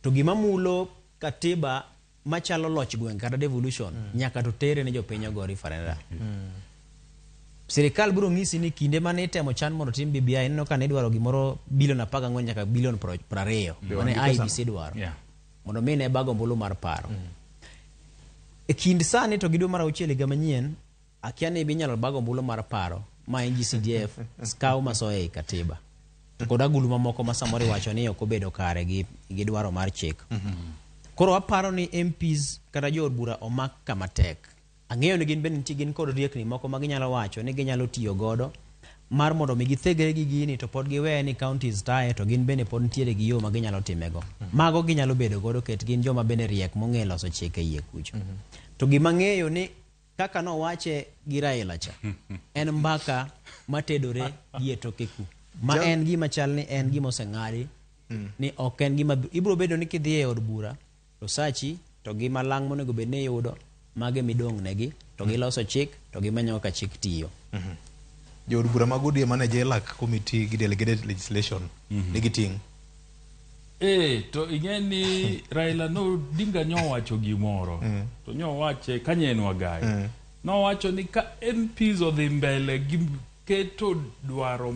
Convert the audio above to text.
to gima mulo katiba machalo loch gweng kata devolution nyaka to tere ne jopiny go referendum. Sirikal biro ng'isi ni kinde mane itemo chan mondo tim BBI no kan idwaro gimoro bilion 14 nyaka bilion 20 mane IEBC dwaro mondo mine bago mbulu mar paro. E kind sani to gido mar auchiel higa manyien akia ni binyalo bago mbulu mar paro ma NGCDF skaw masoe katiba kod agulu mamoko ma samoro iwacho ni ok obedo kare gi dwaro mar chik. Koro aparo ni MPs kata jood bura omak kama tek. Ang'eyo ni gin ben gin kod riekni moko ma ginyalo wacho ni ginyalo tiyo godo mar mondo mi githegre gi gini to pod giwe ni counties tae to gin bene pod ntiere gi yo ma ginyalo timego. Mago ginyalo bedo godo ket gin joma bene riek mong'e loso chike iye kucho. To gima ng'eyo ni kaka no wache gi Raila cha en mbaka matedore gi etokeku ma en gima chal ni en gima oseng'adi ni ok en gima ibro bedo ni kidhi e od bura to sachi to gima lang' monego bed ni yudo mage midong' negi to giloso chik to gimanyo ka chik tiyo. Jood bura mag ODM mane JLAC committee gi delegated legislation nigi ting'. To ing'eni Raila no dinga nyowacho gimoro to nyowache kanyen wagai nowacho ni ka MPs odhi mbele gi keto dwaro